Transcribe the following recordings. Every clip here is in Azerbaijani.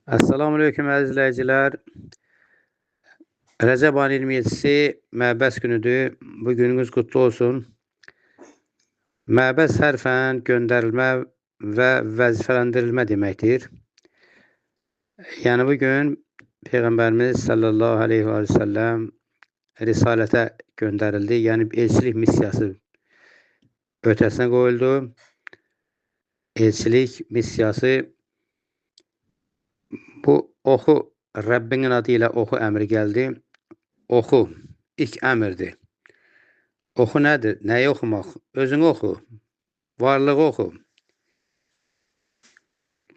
Assalamu alaikum əziz izləyicilər. Rəcəb ayının 27-si Məbəs günüdür. Bu gününüz qutlu olsun. Məbəs hərfən göndərilmə və vəzifələndirilmə deməkdir. Yəni bu gün Peyğəmbərimiz sallallahu aleyhi və səlləm risalətə göndərildi. Yəni elçilik missiyası ötəsinə qoyuldu. Elçilik missiyası bu oxu Rəbbinin adı ilə oxu əmri gəldi. Oxu ilk əmrdir. Oxu nədir? Nəyi oxumaq? Özünü oxu. Varlığı oxu.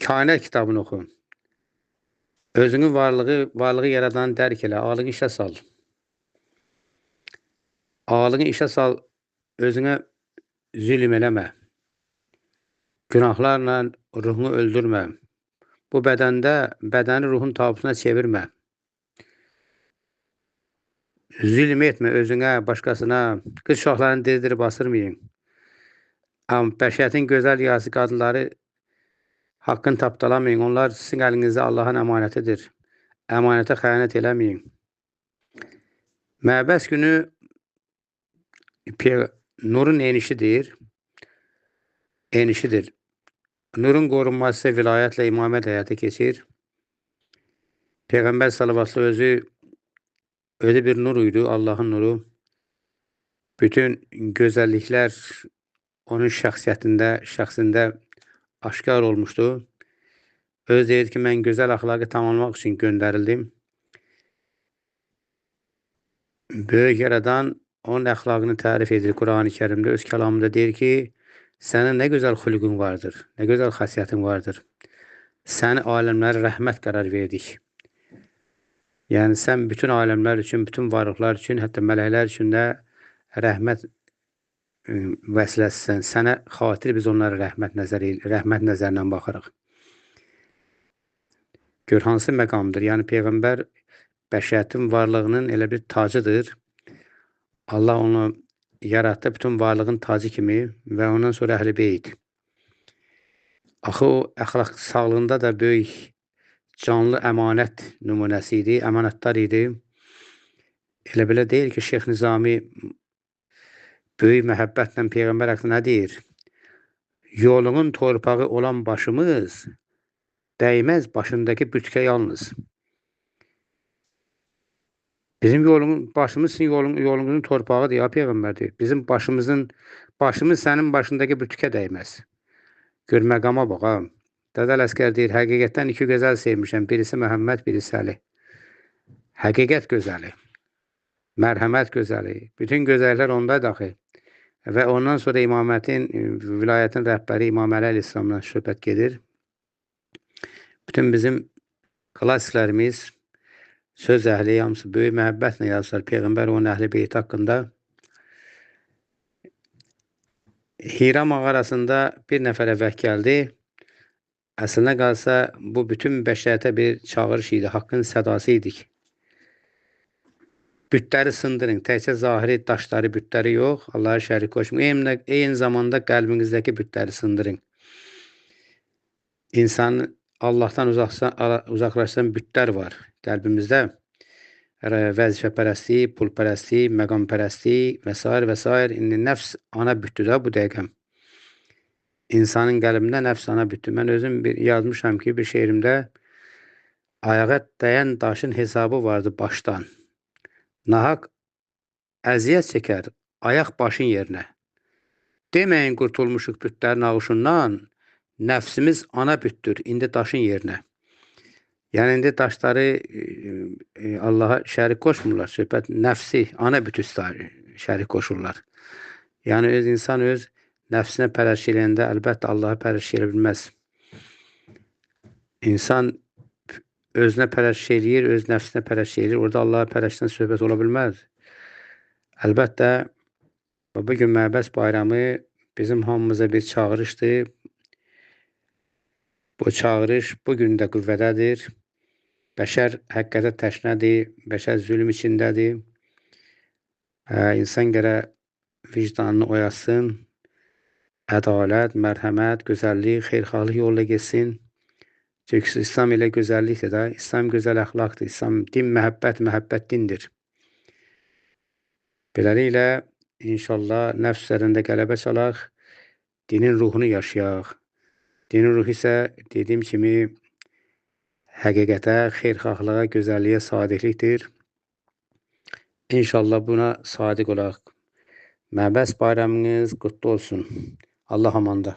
Kainat kitabını oxu. Özünün varlığı yaradanı dərk elə. Ağlını işə sal. Ağlını işə sal. Özünə zülm eləmə. Günahlarla ruhunu öldürmə. Bu bədəni ruhun tabutuna çevirmə. Zülm etmə özünə, başqasına. Qız uşaqlarını diridirib asırmayın. Amma bəşəriyyətin gözəl yası qadınları haqqını tapdalamayın. Onlar sizin əlinizdə Allahın əmanətidir. Əmanətə xəyanət eləməyin. Məbəs günü nurun enişidir. Nurun qorunması vilayətlə, imamət həyata keçir. Peyğəmbər salavatlı özü bir nur idi, Allahın nuru. Bütün gözəlliklər onun şəxsində aşkar olmuşdu. Öz deyir ki, mən gözəl əxlaqı tamamlamaq üçün göndərildim. Böyük yaradan onun əxlaqını tərif edir Quran-ı Kərimdə. Öz kəlamında deyir ki, sənin nə gözəl xülqün vardır, nə gözəl xasiyyətin vardır. Səni aləmlərə rəhmət qərar verdik. Yəni, sən bütün aləmlər üçün, bütün varlıqlar üçün, hətta mələklər üçün də rəhmət vəsiləsisən. Sənə xatir biz onlara rəhmət nəzərindən baxırıq. Gör, hansı məqamdır? Yəni, Peyğəmbər bəşəriyyətin varlığının elə bir tacıdır. Allah onu yaratdı bütün varlığın tacı kimi və ondan sonra əhl-i beyt. Axı o əxlaq sağlığında da böyük canlı əmanət nümunəsi idi, əmanətdar idi. Elə belə deyil ki, Şeyx Nizami böyük məhəbbətlə Peyğəmbər haqqında nə deyir? Yolunun torpağı olan başımız dəyməz başındakı bütükə yalnız. Bizim başımız sizin yolunuzun torpağıdır ya Peyğəmbərdir. Bizim başımız sənin başındakı bütükə dəyməz. Gör, məqama bax, ha. Dədəl Əskər deyir, həqiqətdən iki gözəl sevmişəm. Birisi Məhəmməd, birisi Əli. Həqiqət gözəli, mərhəmət gözəli, bütün gözəllər ondadır axı. Və ondan sonra imamətin, vilayətin rəhbəri İmam Əli əleyhissalamdan söhbət gedir. Bütün bizim klassiklərimiz, söz əhli, hamısı böyük məhəbbətlə yazırlar Peyğəmbər onun əhli beyti haqqında. Hira mağarasında bir nəfərə vəh gəldi. Əslində qalsa, bu bütün bəşəriyyətə bir çağırış idi, haqqın sədası idik. Bütləri sındırın, təkcə zahiri daşları, bütləri yox, Allah'a şərik qoşmayın. Eyni zamanda qəlbinizdəki bütləri sındırın. İnsanı Allahdan uzaqlaşdıran bütlər var qəlbimizdə. Vəzifəpərəstlik, pulpərəstlik, məqampərəstlik və s. İndi nəfs ana bütdür də bu dəqiqəm. İnsanın qəlbində nəfs ana bütdür. Mən özüm yazmışam ki, bir şeirimdə ayağa dəyən daşın hesabı vardı başdan. Nahaq əziyyət çəkər ayaq başın yerinə. Deməyin qurtulmuşuq bütlərin ağuşundan, nəfsimiz ana bütdür, indi daşın yerinə. Yəni, indi daşları Allaha şərik qoşmurlar. Söhbət nəfsi, ana bütü şərik qoşurlar. Yəni, insan öz nəfsinə pərəş eləyəndə əlbəttə Allaha pərəş elə bilməz. İnsan özünə pərəş eləyir, öz nəfsinə pərəş eləyir. Orada Allaha pərəşdən söhbət ola bilməz. Əlbəttə, bu gün Məbəs bayramı bizim hamımıza bir çağırışdır. Bu çağırış bugün də qüvvədədir. Bəşər həqiqətə təşnədir, bəşər zülm içindədir. İnsan gərək vicdanını oyasın, ədalət, mərhəmət, gözəllik, xeyrxahlıq yoluna getsin. Çünki İslam elə gözəllikdir də. İslam gözəl əxlaqdır. İslam din məhəbbət, məhəbbət dindir. Beləliklə, inşallah nəfs üzərində qələbə çalaq, dinin ruhunu yaşayaq. Dinin ruhu isə dediyim kimi həqiqətə, xeyirxahlığa, gözəlliyə sadiqlikdir. İnşallah buna sadiq olaq. Məbəs bayramınız qutlu olsun. Allah amanda.